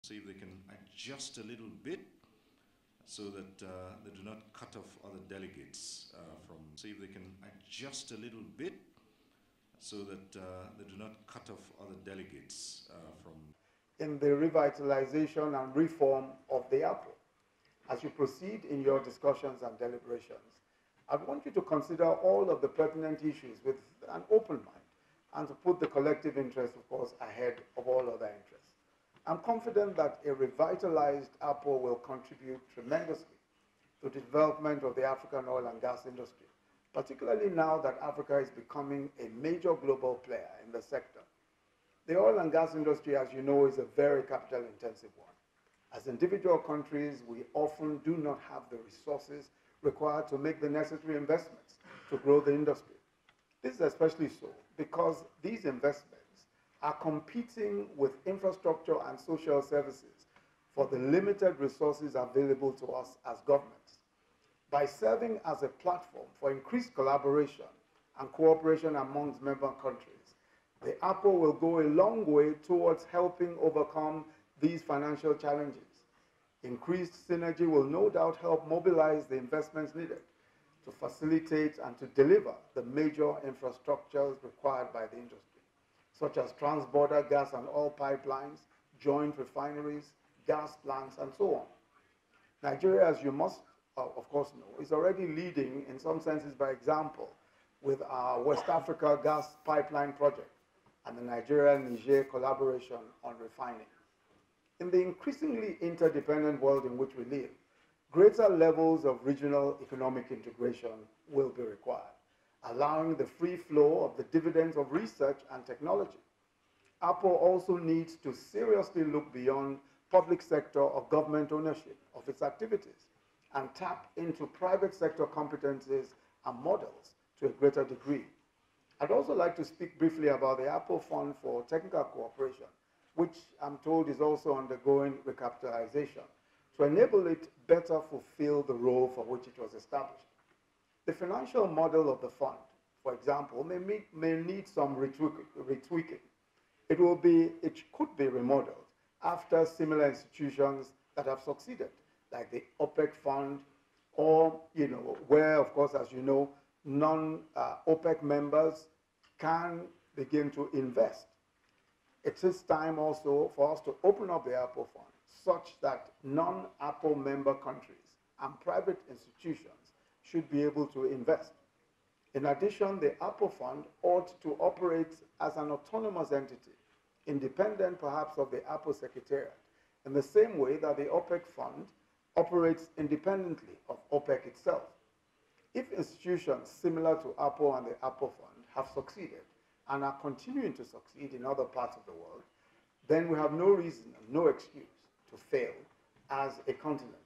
See if they can adjust a little bit so that they do not cut off other delegates from. See if they can adjust a little bit so that they do not cut off other delegates from. In the revitalization and reform of the APPO. As you proceed in your discussions and deliberations, I want you to consider all of the pertinent issues with an open mind and to put the collective interest, of course, ahead of all other interests. I'm confident that a revitalized APPO will contribute tremendously to the development of the African oil and gas industry, particularly now that Africa is becoming a major global player in the sector. The oil and gas industry, as you know, is a very capital-intensive one. As individual countries, we often do not have the resources required to make the necessary investments to grow the industry. This is especially so because these investments are competing with infrastructure and social services for the limited resources available to us as governments. By serving as a platform for increased collaboration and cooperation amongst member countries, the APPO will go a long way towards helping overcome these financial challenges. Increased synergy will no doubt help mobilize the investments needed to facilitate and to deliver the major infrastructures required by the industry, such as trans-border gas and oil pipelines, joint refineries, gas plants, and so on. Nigeria, as you must, of course, know, is already leading, in some senses by example, with our West Africa gas pipeline project and the Nigeria-Niger collaboration on refining. In the increasingly interdependent world in which we live, greater levels of regional economic integration will be required, allowing the free flow of the dividends of research and technology. APPO also needs to seriously look beyond public sector or government ownership of its activities and tap into private sector competencies and models to a greater degree. I'd also like to speak briefly about the APPO Fund for Technical Cooperation, which I'm told is also undergoing recapitalization, to enable it better fulfill the role for which it was established. The financial model of the fund, for example, may need some retweaking. It could be remodeled after similar institutions that have succeeded, like the OPEC fund, or, where, of course, as you know, non-OPEC members can begin to invest. It is time also for us to open up the APPO fund such that non-APPO member countries and private institutions should be able to invest. In addition, the APPO fund ought to operate as an autonomous entity, independent perhaps of the APPO Secretariat, in the same way that the OPEC fund operates independently of OPEC itself. If institutions similar to APPO and the APPO fund have succeeded and are continuing to succeed in other parts of the world, then we have no reason and no excuse to fail as a continent.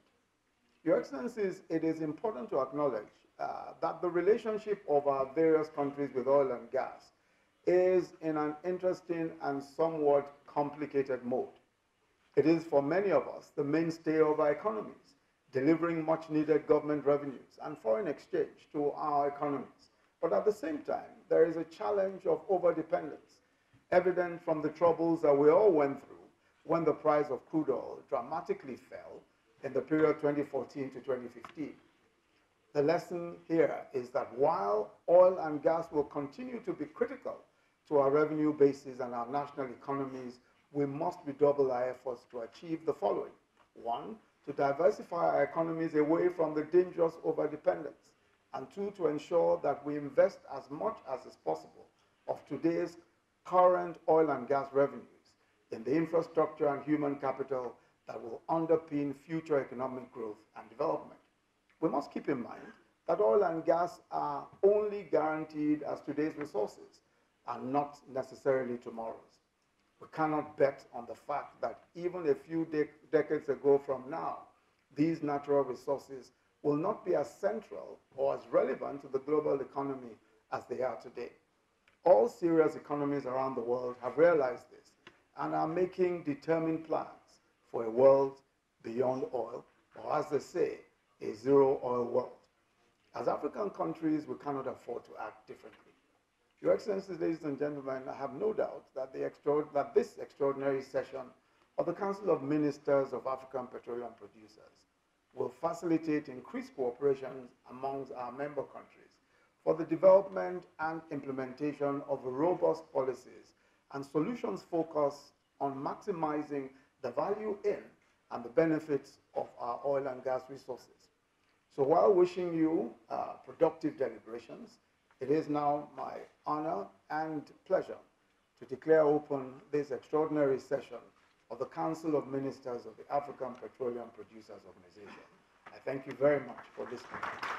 Your Excellencies, it is important to acknowledge that the relationship of our various countries with oil and gas is in an interesting and somewhat complicated mode. It is, for many of us, the mainstay of our economies, delivering much needed government revenues and foreign exchange to our economies. But at the same time, there is a challenge of overdependence, evident from the troubles that we all went through when the price of crude oil dramatically fell in the period 2014 to 2015. The lesson here is that while oil and gas will continue to be critical to our revenue bases and our national economies, we must redouble our efforts to achieve the following. One, to diversify our economies away from the dangerous overdependence. And two, to ensure that we invest as much as is possible of today's current oil and gas revenues in the infrastructure and human capital that will underpin future economic growth and development. We must keep in mind that oil and gas are only guaranteed as today's resources and not necessarily tomorrow's. We cannot bet on the fact that even a few decades ago from now, these natural resources will not be as central or as relevant to the global economy as they are today. All serious economies around the world have realized this and are making determined plans for a world beyond oil, or as they say, a zero-oil world. As African countries, we cannot afford to act differently. Your Excellencies, ladies and gentlemen, I have no doubt that, this extraordinary session of the Council of Ministers of African Petroleum Producers will facilitate increased cooperation amongst our member countries for the development and implementation of robust policies and solutions focused on maximizing the value in and the benefits of our oil and gas resources. So while wishing you productive deliberations, it is now my honor and pleasure to declare open this extraordinary session of the Council of Ministers of the African Petroleum Producers Organization. I thank you very much for listening.